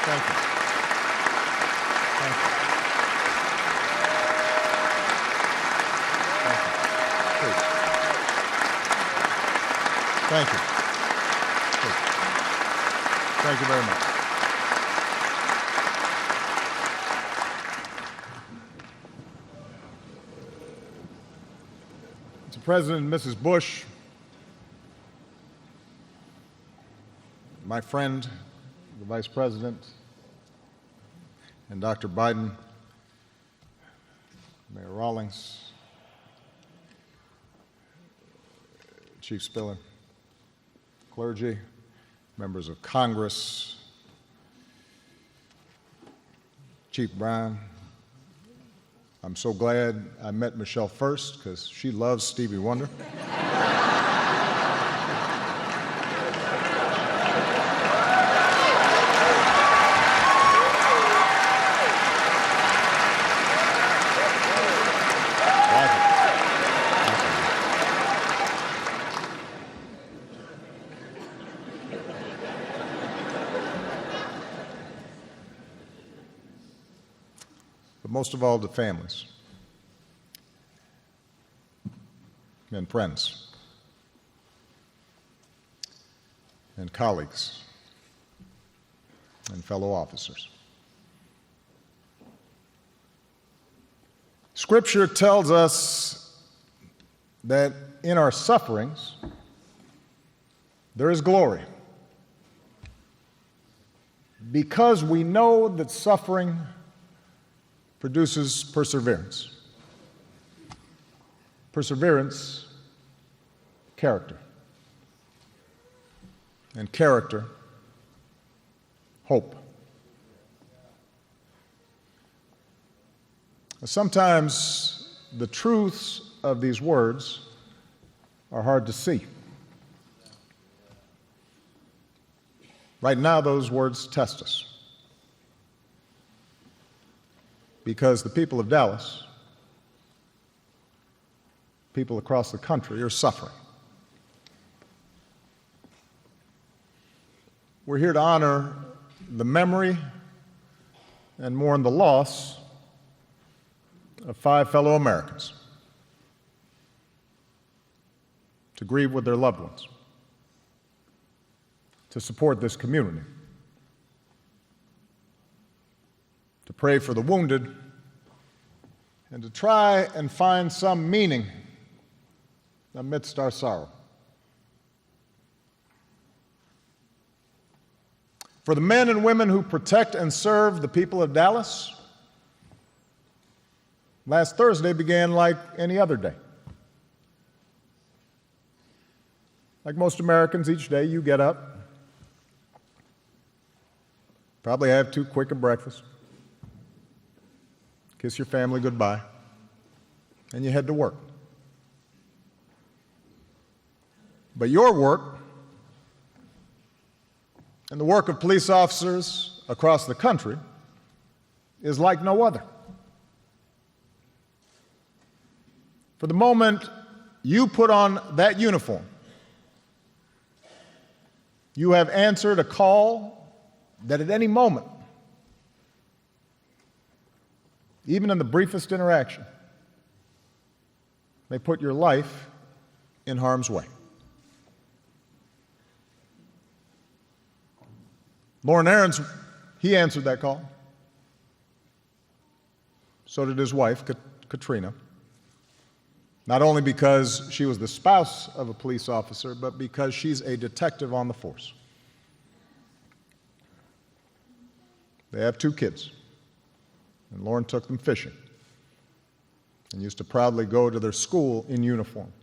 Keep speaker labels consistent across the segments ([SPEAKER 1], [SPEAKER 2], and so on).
[SPEAKER 1] Thank you. Thank you. Thank you. Please. Thank you. Please. Thank you very much. Mr. President and Mrs. Bush, my friend, the Vice President, and Dr. Biden, Mayor Rawlings, Chief Spiller, clergy, members of Congress, Chief Brown. I'm so glad I met Michelle first because she loves Stevie Wonder. But most of all, to families and friends and colleagues and fellow officers. Scripture tells us that in our sufferings there is glory, because we know that suffering produces perseverance. Perseverance, character. And character, hope. Sometimes the truths of these words are hard to see. Right now, those words test us, because the people of Dallas, people across the country, are suffering. We're here to honor the memory and mourn the loss of 5 fellow Americans, to grieve with their loved ones, to support this community, to pray for the wounded, and to try and find some meaning amidst our sorrow. For the men and women who protect and serve the people of Dallas, last Thursday began like any other day. Like most Americans, each day you get up, probably have too quick a breakfast, kiss your family goodbye, and you head to work. But your work and the work of police officers across the country is like no other. For the moment you put on that uniform, you have answered a call that at any moment, even in the briefest interaction, may put your life in harm's way. Lauren Aarons, he answered that call. So did his wife, Katrina. Not only because she was the spouse of a police officer, but because she's a detective on the force. They have 2 kids, and Lauren took them fishing and used to proudly go to their school in uniform.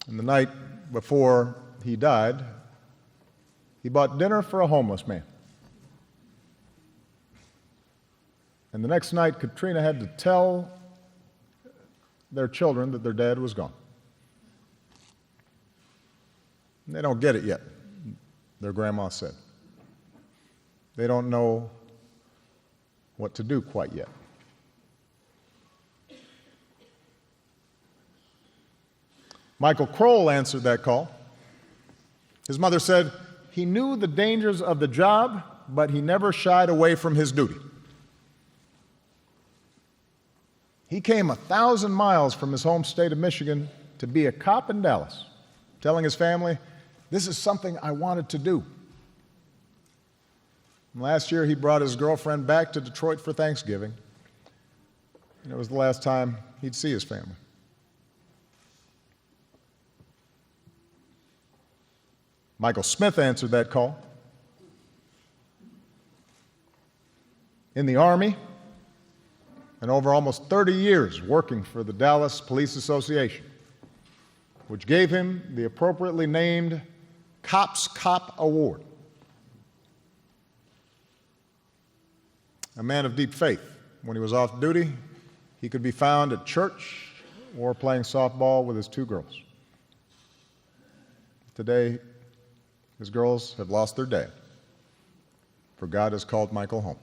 [SPEAKER 1] And the night before he died, he bought dinner for a homeless man. And the next night, Katrina had to tell their children that their dad was gone. And they don't get it yet, their grandma said. They don't know what to do quite yet. Michael Kroll answered that call. His mother said he knew the dangers of the job, but he never shied away from his duty. He came 1,000 miles from his home state of Michigan to be a cop in Dallas, telling his family, "This is something I wanted to do." And last year, he brought his girlfriend back to Detroit for Thanksgiving, and it was the last time he'd see his family. Michael Smith answered that call. In the Army, and over almost 30 years working for the Dallas Police Association, which gave him the appropriately named Cops Cop Award. A man of deep faith. When he was off duty, he could be found at church or playing softball with his 2 girls. Today, his girls have lost their dad, for God has called Michael home.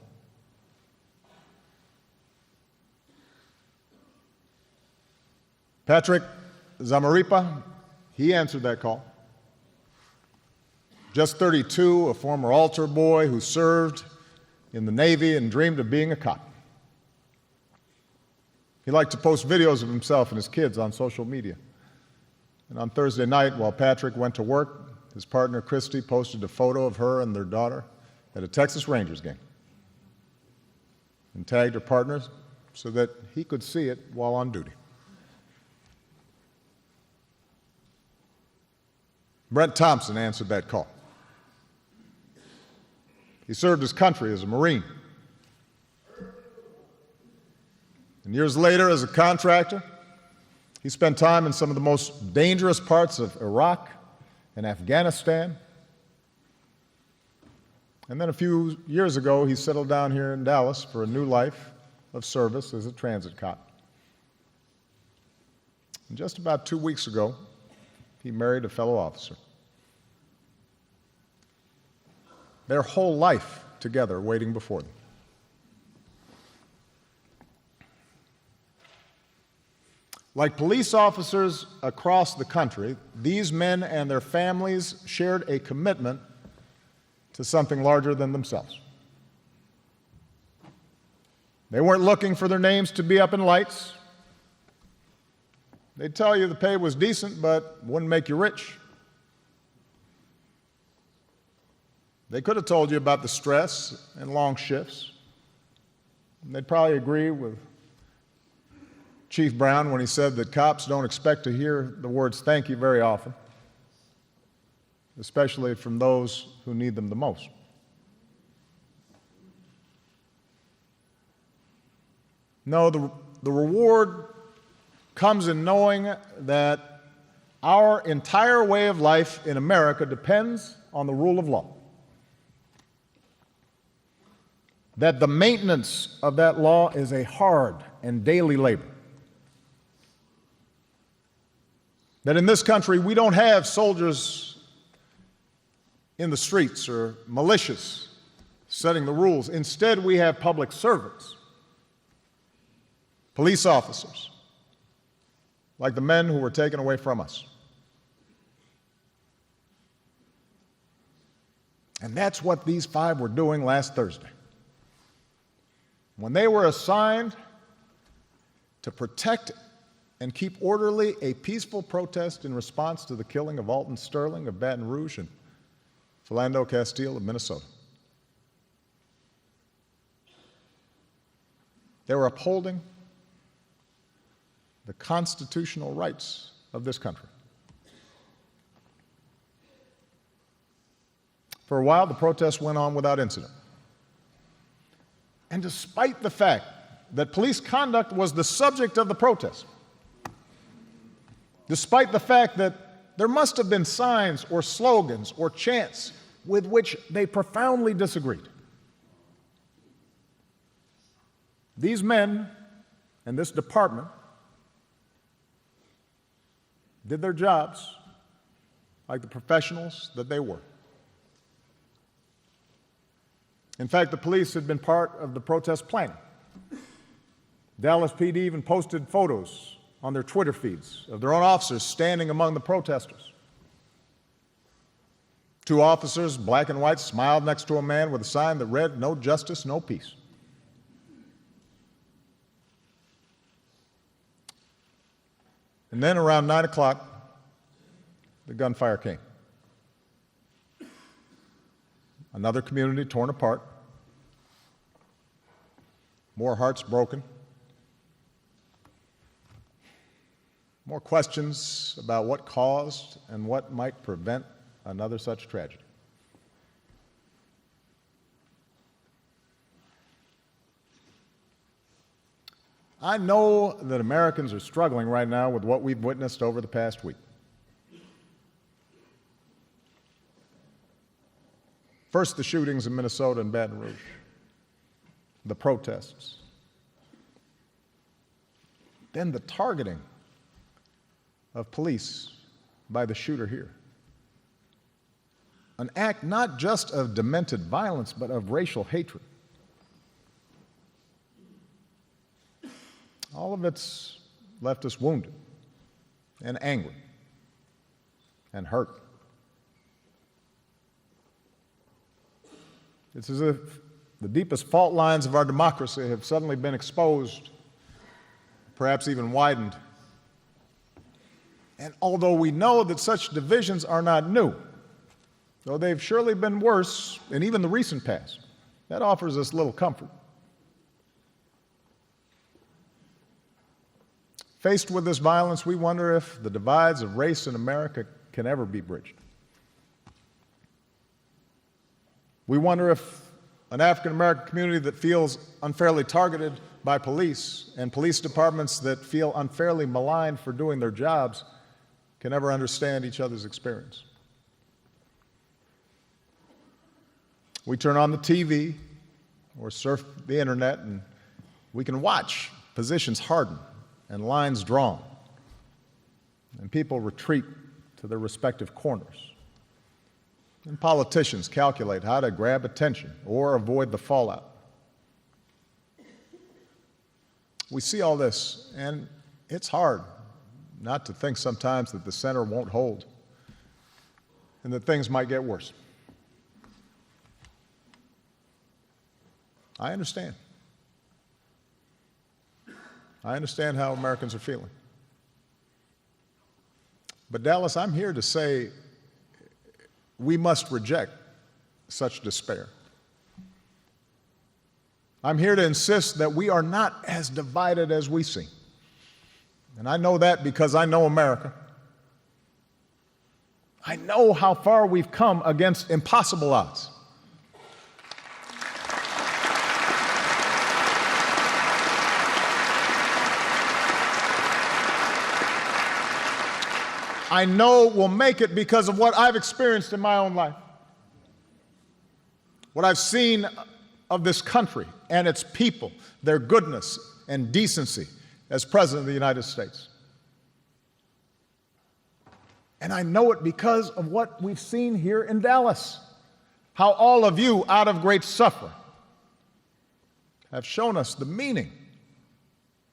[SPEAKER 1] Patrick Zamaripa, he answered that call. Just 32, a former altar boy who served in the Navy and dreamed of being a cop. He liked to post videos of himself and his kids on social media. And on Thursday night, while Patrick went to work, his partner Christy posted a photo of her and their daughter at a Texas Rangers game and tagged her partner so that he could see it while on duty. Brent Thompson answered that call. He served his country as a Marine. And years later, as a contractor, he spent time in some of the most dangerous parts of Iraq and Afghanistan. And then a few years ago, he settled down here in Dallas for a new life of service as a transit cop. And just about 2 weeks ago, he married a fellow officer. Their whole life together waiting before them. Like police officers across the country, these men and their families shared a commitment to something larger than themselves. They weren't looking for their names to be up in lights. They'd tell you the pay was decent, but wouldn't make you rich. They could have told you about the stress and long shifts. And they'd probably agree with Chief Brown when he said that cops don't expect to hear the words "thank you" very often, especially from those who need them the most. No, the reward comes in knowing that our entire way of life in America depends on the rule of law. That the maintenance of that law is a hard and daily labor. That in this country we don't have soldiers in the streets or militias setting the rules. Instead, we have public servants, police officers, like the men who were taken away from us. And that's what these 5 were doing last Thursday. When they were assigned to protect and keep orderly a peaceful protest in response to the killing of Alton Sterling of Baton Rouge and Philando Castile of Minnesota. They were upholding the constitutional rights of this country. For a while, the protest went on without incident. And despite the fact that police conduct was the subject of the protest, despite the fact that there must have been signs or slogans or chants with which they profoundly disagreed, these men and this department did their jobs like the professionals that they were. In fact, the police had been part of the protest planning. Dallas PD even posted photos on their Twitter feeds of their own officers standing among the protesters. Two officers, black and white, smiled next to a man with a sign that read, "No justice, no peace." And then around 9 o'clock, the gunfire came. Another community torn apart, more hearts broken, more questions about what caused and what might prevent another such tragedy. I know that Americans are struggling right now with what we've witnessed over the past week. First, the shootings in Minnesota and Baton Rouge, the protests, then the targeting of police by the shooter here. An act not just of demented violence, but of racial hatred. All of it's left us wounded and angry and hurt. It's as if the deepest fault lines of our democracy have suddenly been exposed, perhaps even widened. And although we know that such divisions are not new, though they've surely been worse in even the recent past, that offers us little comfort. Faced with this violence, we wonder if the divides of race in America can ever be bridged. We wonder if an African-American community that feels unfairly targeted by police and police departments that feel unfairly maligned for doing their jobs can ever understand each other's experience. We turn on the TV or surf the internet and we can watch positions harden and lines drawn, and people retreat to their respective corners. And politicians calculate how to grab attention or avoid the fallout. We see all this, and it's hard not to think sometimes that the center won't hold and that things might get worse. I understand. I understand how Americans are feeling. But Dallas, I'm here to say we must reject such despair. I'm here to insist that we are not as divided as we seem. And I know that because I know America. I know how far we've come against impossible odds. I know we'll make it because of what I've experienced in my own life, what I've seen of this country and its people, their goodness and decency as President of the United States. And I know it because of what we've seen here in Dallas, how all of you, out of great suffering, have shown us the meaning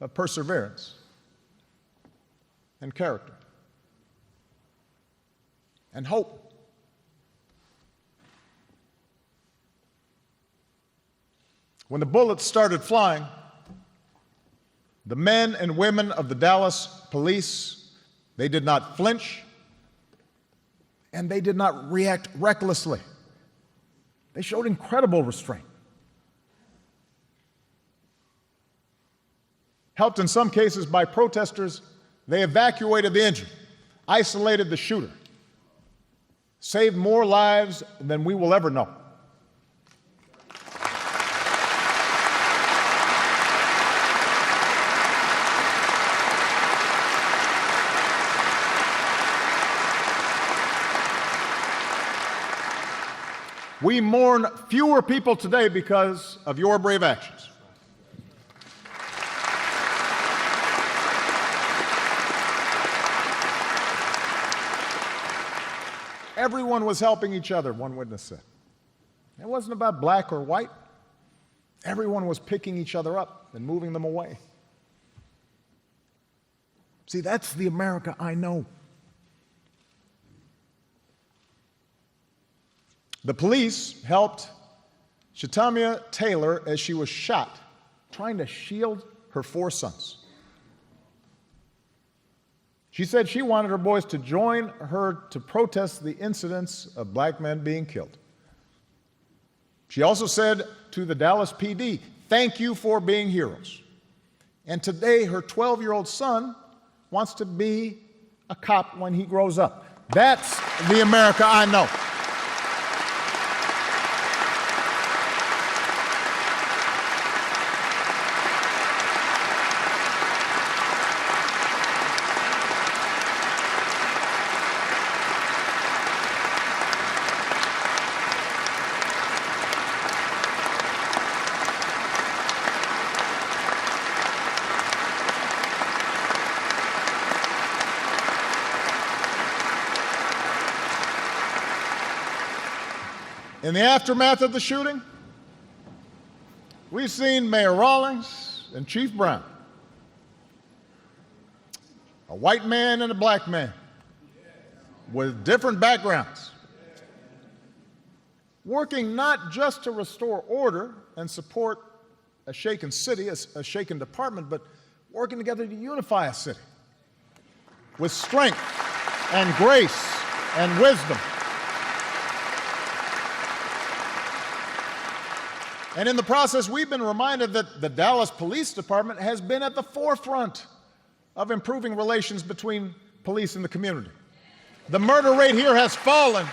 [SPEAKER 1] of perseverance and character and hope. When the bullets started flying, the men and women of the Dallas police, they did not flinch and they did not react recklessly. They showed incredible restraint. Helped in some cases by protesters, they evacuated the injured, isolated the shooter, saved more lives than we will ever know. We mourn fewer people today because of your brave actions. Everyone was helping each other, one witness said. It wasn't about black or white. Everyone was picking each other up and moving them away. See, that's the America I know. The police helped Shetamia Taylor as she was shot, trying to shield her 4 sons. She said she wanted her boys to join her to protest the incidents of black men being killed. She also said to the Dallas PD, "Thank you for being heroes." And today, her 12-year-old son wants to be a cop when he grows up. That's the America I know. In the aftermath of the shooting, we've seen Mayor Rawlings and Chief Brown, a white man and a black man with different backgrounds, working not just to restore order and support a shaken city, a shaken department, but working together to unify a city with strength and grace and wisdom. And in the process, we've been reminded that the Dallas Police Department has been at the forefront of improving relations between police and the community. The murder rate here has fallen.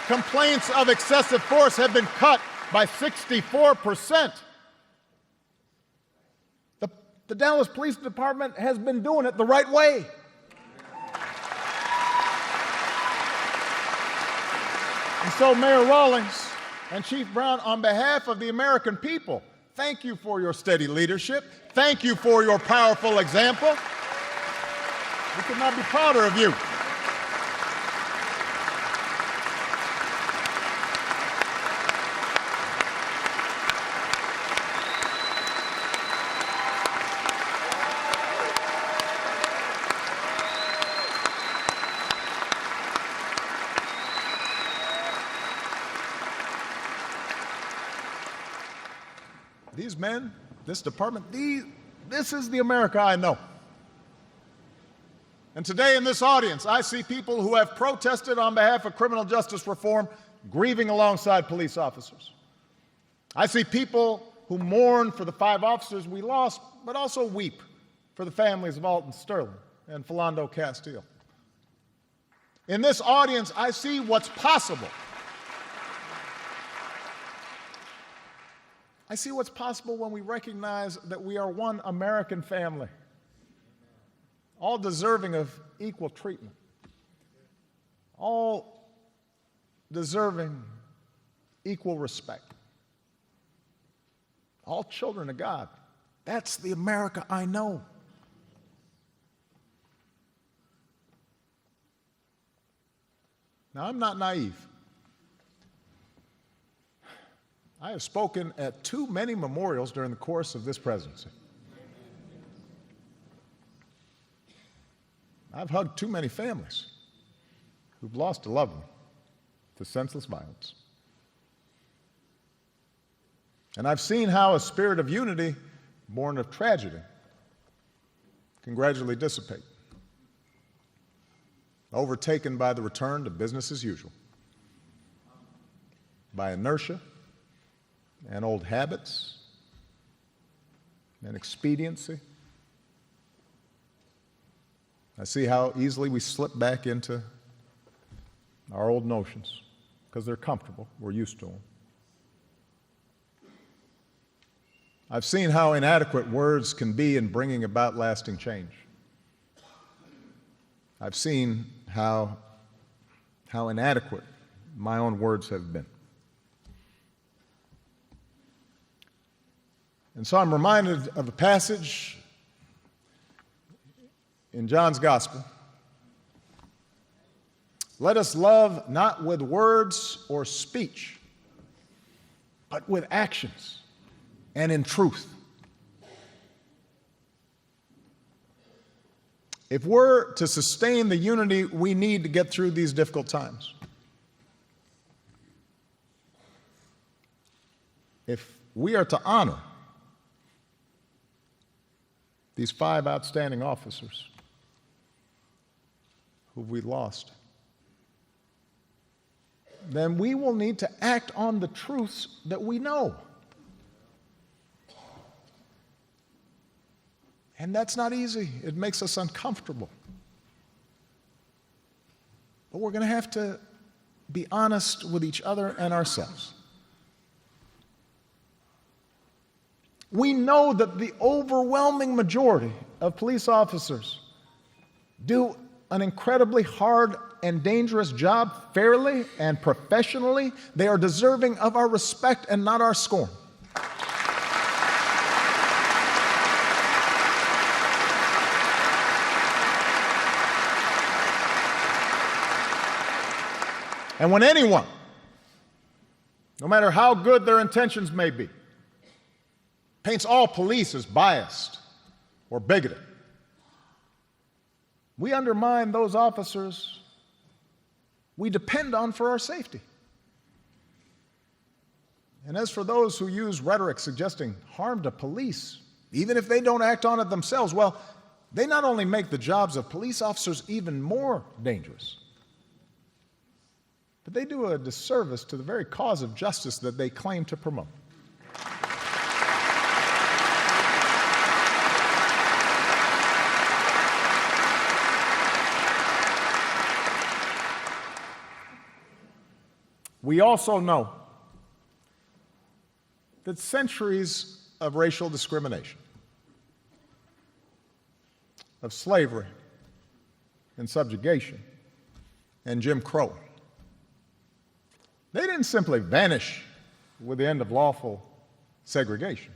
[SPEAKER 1] Complaints of excessive force have been cut by 64%. The Dallas Police Department has been doing it the right way. And so, Mayor Rawlings and Chief Brown, on behalf of the American people, thank you for your steady leadership. Thank you for your powerful example. We could not be prouder of you. These men, this department, this is the America I know. And today in this audience, I see people who have protested on behalf of criminal justice reform, grieving alongside police officers. I see people who mourn for the 5 officers we lost, but also weep for the families of Alton Sterling and Philando Castile. In this audience, I see what's possible. I see what's possible when we recognize that we are one American family, all deserving of equal treatment, all deserving equal respect, all children of God. That's the America I know. Now, I'm not naive. I have spoken at too many memorials during the course of this presidency. I've hugged too many families who've lost a loved one to senseless violence. And I've seen how a spirit of unity born of tragedy can gradually dissipate, overtaken by the return to business as usual, by inertia and old habits and expediency. I see how easily we slip back into our old notions because they're comfortable, we're used to them. I've seen how inadequate words can be in bringing about lasting change. I've seen how inadequate my own words have been. And so I'm reminded of a passage in John's Gospel. Let us love not with words or speech, but with actions and in truth. If we're to sustain the unity we need to get through these difficult times, if we are to honor these 5 outstanding officers who we lost, then we will need to act on the truths that we know. And that's not easy. It makes us uncomfortable. But we're going to have to be honest with each other and ourselves. We know that the overwhelming majority of police officers do an incredibly hard and dangerous job fairly and professionally. They are deserving of our respect and not our scorn. And when anyone, no matter how good their intentions may be, paints all police as biased or bigoted, we undermine those officers we depend on for our safety. And as for those who use rhetoric suggesting harm to police, even if they don't act on it themselves, well, they not only make the jobs of police officers even more dangerous, but they do a disservice to the very cause of justice that they claim to promote. We also know that centuries of racial discrimination, of slavery and subjugation and Jim Crow, they didn't simply vanish with the end of lawful segregation.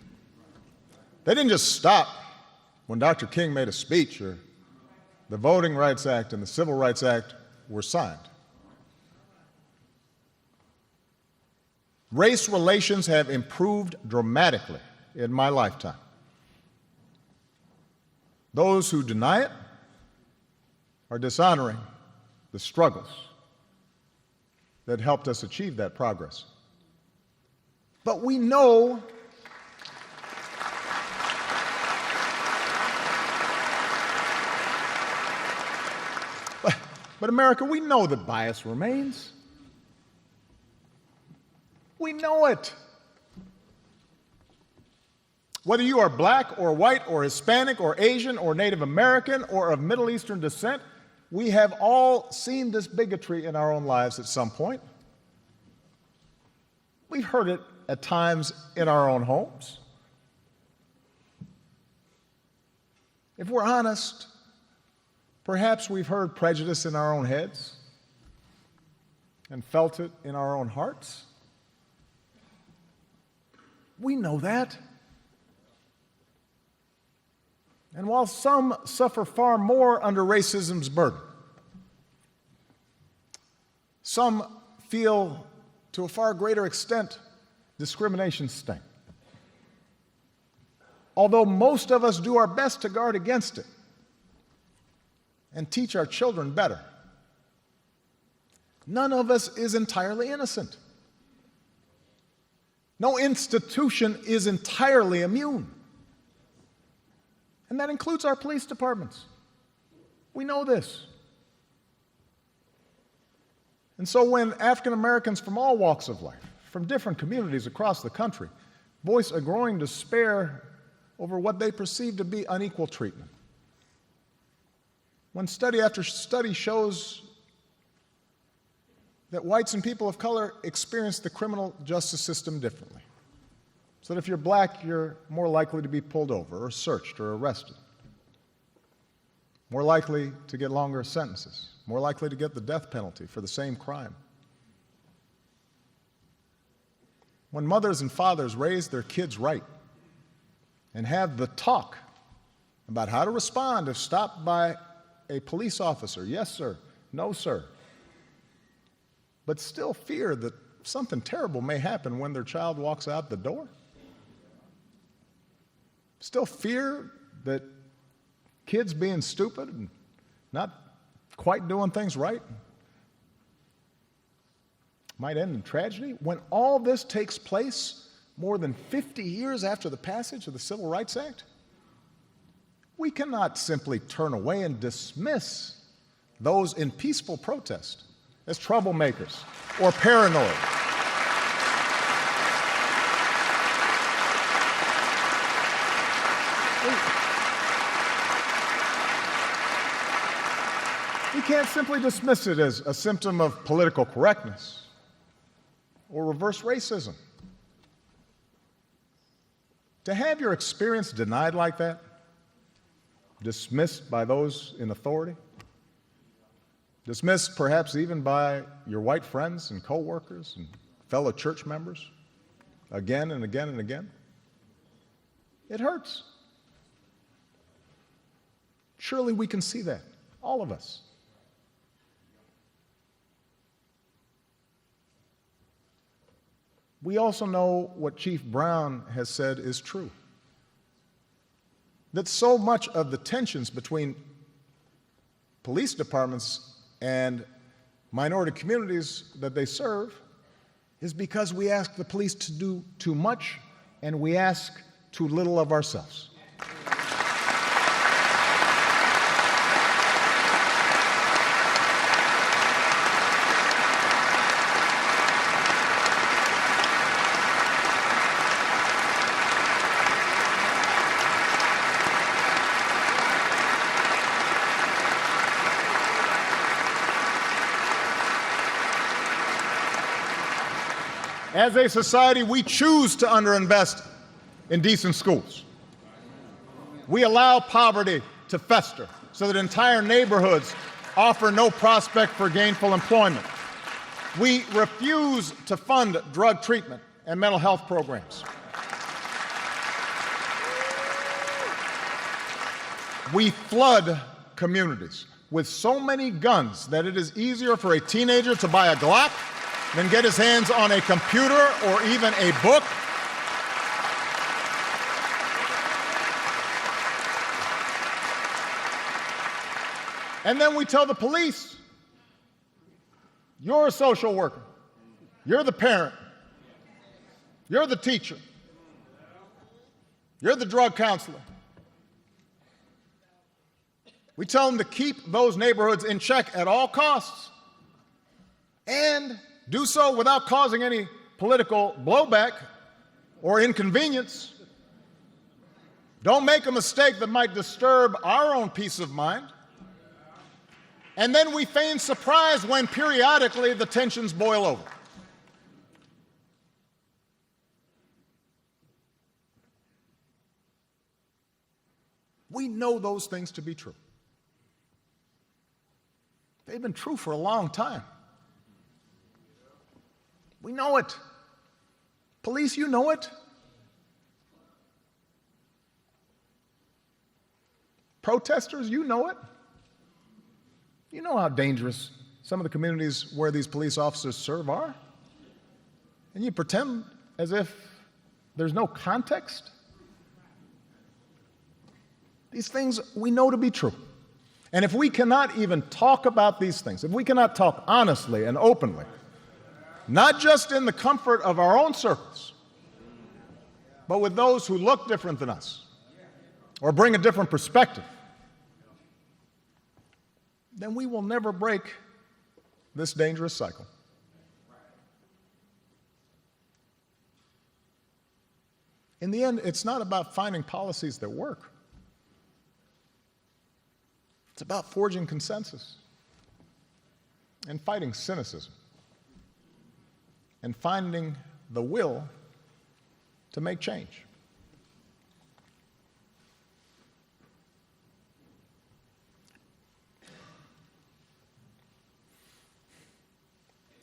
[SPEAKER 1] They didn't just stop when Dr. King made a speech or the Voting Rights Act and the Civil Rights Act were signed. Race relations have improved dramatically in my lifetime. Those who deny it are dishonoring the struggles that helped us achieve that progress. But we know but America, we know that bias remains. We know it. Whether you are black or white or Hispanic or Asian or Native American or of Middle Eastern descent, we have all seen this bigotry in our own lives at some point. We've heard it at times in our own homes. If we're honest, perhaps we've heard prejudice in our own heads and felt it in our own hearts. We know that. And while some suffer far more under racism's burden, some feel to a far greater extent discrimination's sting. Although most of us do our best to guard against it and teach our children better, none of us is entirely innocent. No institution is entirely immune. And that includes our police departments. We know this. And so when African Americans from all walks of life, from different communities across the country, voice a growing despair over what they perceive to be unequal treatment, when study after study shows that whites and people of color experience the criminal justice system differently, so that if you're black, you're more likely to be pulled over or searched or arrested, more likely to get longer sentences, more likely to get the death penalty for the same crime. When mothers and fathers raise their kids right and have the talk about how to respond if stopped by a police officer, yes, sir, no, sir, but still fear that something terrible may happen when their child walks out the door, still fear that kids being stupid and not quite doing things right might end in tragedy. When all this takes place, more than 50 years after the passage of the Civil Rights Act? We cannot simply turn away and dismiss those in peaceful protest as troublemakers or paranoid. We can't simply dismiss it as a symptom of political correctness or reverse racism. To have your experience denied like that, dismissed by those in authority, dismissed perhaps even by your white friends and coworkers and fellow church members, again and again and again, it hurts. Surely we can see that, all of us. We also know what Chief Brown has said is true, that so much of the tensions between police departments and minority communities that they serve is because we ask the police to do too much and we ask too little of ourselves. As a society, we choose to underinvest in decent schools. We allow poverty to fester so that entire neighborhoods offer no prospect for gainful employment. We refuse to fund drug treatment and mental health programs. We flood communities with so many guns that it is easier for a teenager to buy a Glock than get his hands on a computer or even a book. And then we tell the police, you're a social worker, you're the parent, you're the teacher, you're the drug counselor. We tell them to keep those neighborhoods in check at all costs and do so without causing any political blowback or inconvenience. Don't make a mistake that might disturb our own peace of mind. And then we feign surprise when periodically the tensions boil over. We know those things to be true. They've been true for a long time. We know it. Police, you know it. Protesters, you know it. You know how dangerous some of the communities where these police officers serve are. And you pretend as if there's no context. These things we know to be true. And if we cannot even talk about these things, if we cannot talk honestly and openly, not just in the comfort of our own circles, but with those who look different than us or bring a different perspective, then we will never break this dangerous cycle. In the end, it's not about finding policies that work. It's about forging consensus and fighting cynicism and finding the will to make change.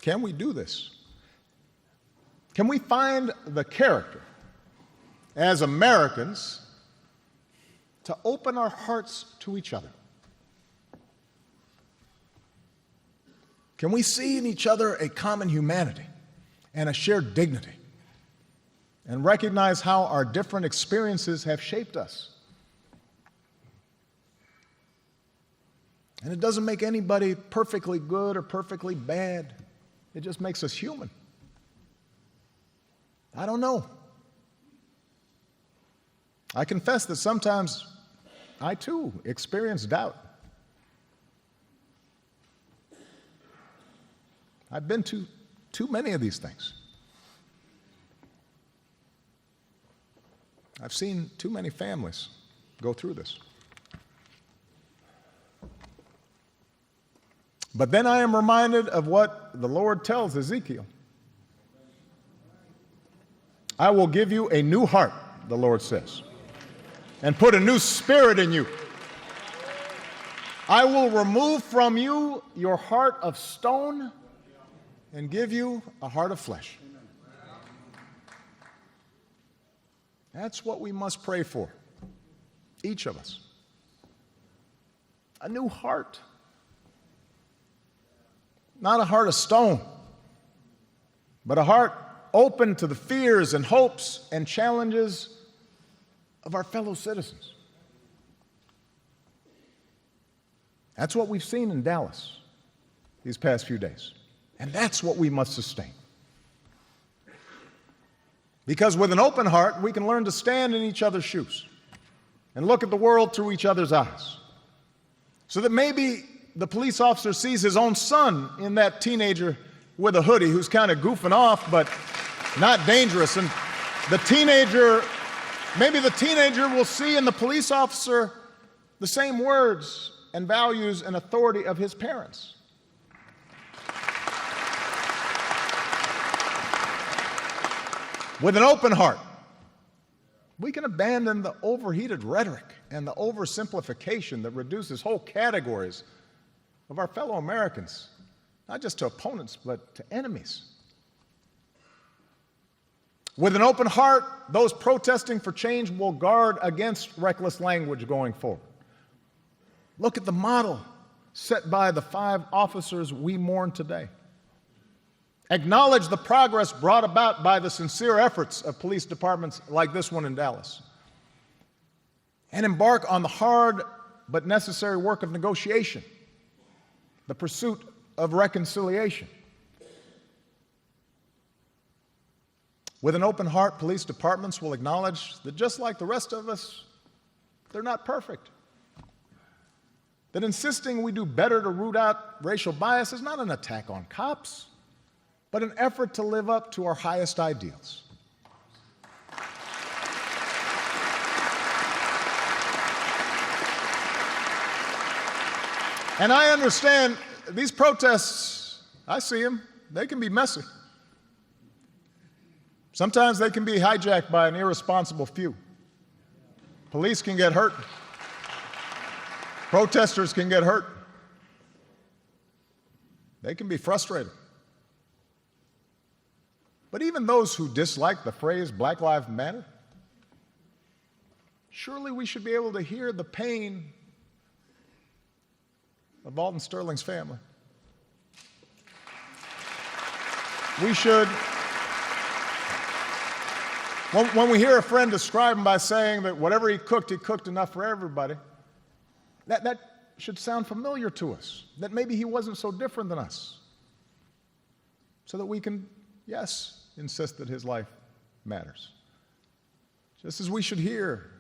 [SPEAKER 1] Can we do this? Can we find the character as Americans to open our hearts to each other? Can we see in each other a common humanity and a shared dignity and recognize how our different experiences have shaped us? And it doesn't make anybody perfectly good or perfectly bad. It just makes us human. I don't know. I confess that sometimes I too experience doubt. I've been to too many of these things. I've seen too many families go through this. But then I am reminded of what the Lord tells Ezekiel. I will give you a new heart, the Lord says, and put a new spirit in you. I will remove from you your heart of stone and give you a heart of flesh. That's what we must pray for, each of us. A new heart. Not a heart of stone, but a heart open to the fears and hopes and challenges of our fellow citizens. That's what we've seen in Dallas these past few days, and that's what we must sustain. Because with an open heart, we can learn to stand in each other's shoes and look at the world through each other's eyes, so that maybe the police officer sees his own son in that teenager with a hoodie who's kind of goofing off but not dangerous. And maybe the teenager will see in the police officer the same words and values and authority of his parents. With an open heart, we can abandon the overheated rhetoric and the oversimplification that reduces whole categories of our fellow Americans, not just to opponents, but to enemies. With an open heart, those protesting for change will guard against reckless language going forward. Look at the model set by the 5 officers we mourn today. Acknowledge the progress brought about by the sincere efforts of police departments like this one in Dallas. And embark on the hard but necessary work of negotiation, the pursuit of reconciliation. With an open heart, police departments will acknowledge that just like the rest of us, they're not perfect. That insisting we do better to root out racial bias is not an attack on cops, but an effort to live up to our highest ideals. And I understand these protests, I see them, they can be messy. Sometimes they can be hijacked by an irresponsible few. Police can get hurt. Protesters can get hurt. They can be frustrated. But even those who dislike the phrase Black Lives Matter, surely we should be able to hear the pain of Alton Sterling's family. We should, when we hear a friend describe him by saying that whatever he cooked enough for everybody, that should sound familiar to us, that maybe he wasn't so different than us, so that we can, yes, insist that his life matters. Just as we should hear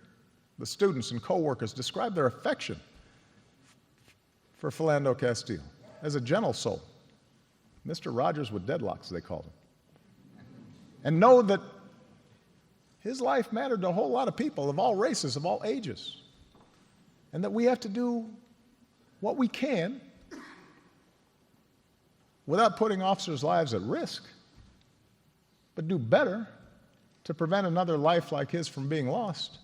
[SPEAKER 1] the students and co-workers describe their affection for Philando Castile as a gentle soul, Mr. Rogers with deadlocks, they called him, and know that his life mattered to a whole lot of people of all races, of all ages, and that we have to do what we can without putting officers' lives at risk, but do better to prevent another life like his from being lost.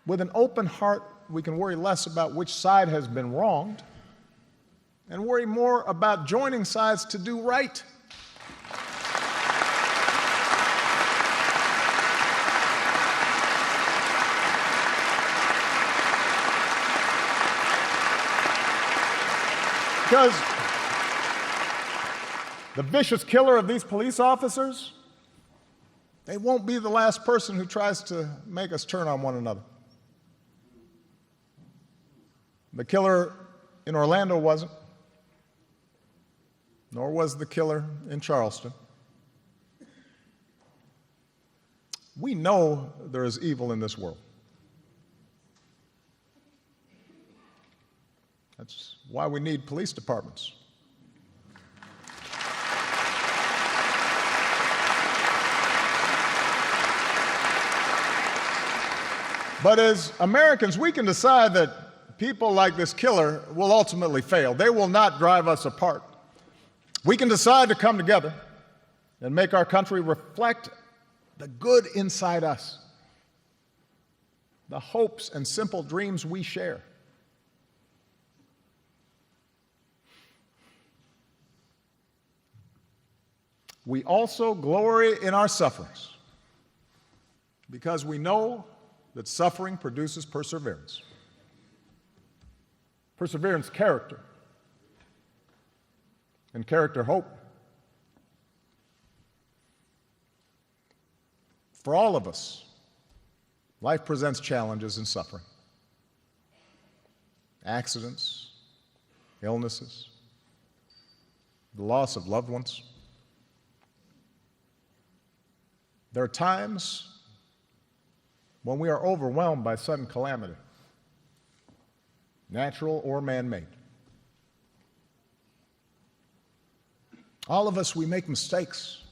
[SPEAKER 1] With an open heart, we can worry less about which side has been wronged and worry more about joining sides to do right. Because the vicious killer of these police officers, they won't be the last person who tries to make us turn on one another. The killer in Orlando wasn't, nor was the killer in Charleston. We know there is evil in this world. That's why we need police departments. But as Americans, we can decide that people like this killer will ultimately fail. They will not drive us apart. We can decide to come together and make our country reflect the good inside us, the hopes and simple dreams we share. We also glory in our sufferings because we know that suffering produces perseverance. Perseverance, character, and character, hope. For all of us, life presents challenges and suffering. Accidents, illnesses, the loss of loved ones. There are times when we are overwhelmed by sudden calamity, natural or man-made. All of us, we make mistakes.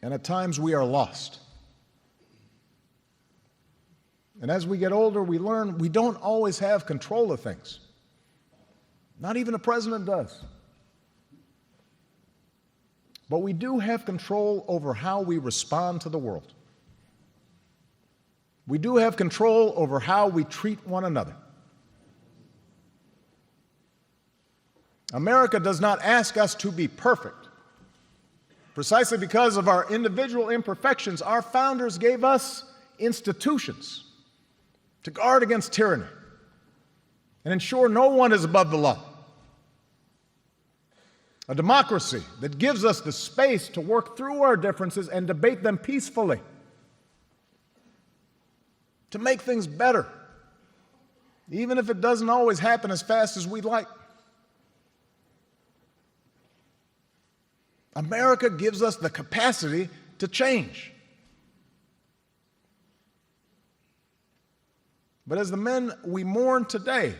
[SPEAKER 1] And at times we are lost. And as we get older, we learn we don't always have control of things. Not even the president does. But we do have control over how we respond to the world. We do have control over how we treat one another. America does not ask us to be perfect. Precisely because of our individual imperfections, our founders gave us institutions to guard against tyranny and ensure no one is above the law. A democracy that gives us the space to work through our differences and debate them peacefully, to make things better, even if it doesn't always happen as fast as we'd like. America gives us the capacity to change. But as the men we mourn today,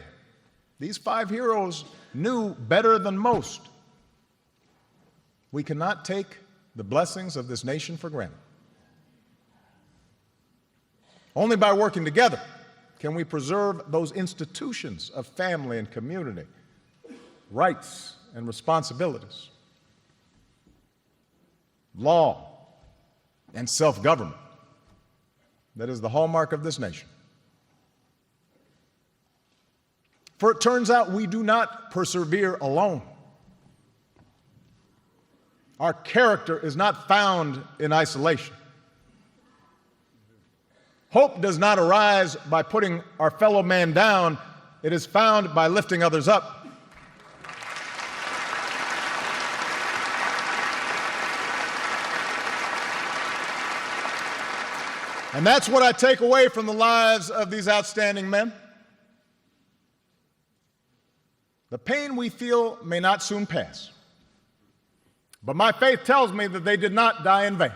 [SPEAKER 1] these 5 heroes knew better than most. We cannot take the blessings of this nation for granted. Only by working together can we preserve those institutions of family and community, rights and responsibilities, law and self-government that is the hallmark of this nation. For it turns out we do not persevere alone. Our character is not found in isolation. Hope does not arise by putting our fellow man down. It is found by lifting others up. And that's what I take away from the lives of these outstanding men. The pain we feel may not soon pass, but my faith tells me that they did not die in vain.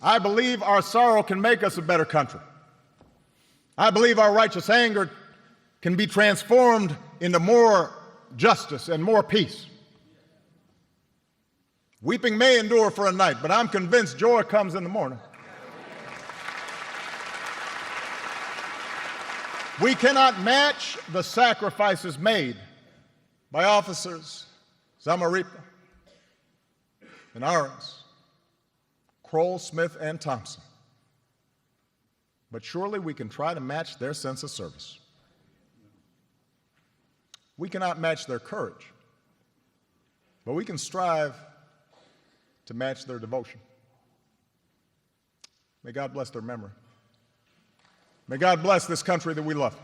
[SPEAKER 1] I believe our sorrow can make us a better country. I believe our righteous anger can be transformed into more justice and more peace. Weeping may endure for a night, but I'm convinced joy comes in the morning. We cannot match the sacrifices made by officers Zamarripa and Ahrens, Kroll, Smith, and Thompson. But surely we can try to match their sense of service. We cannot match their courage, but we can strive to match their devotion. May God bless their memory. May God bless this country that we love.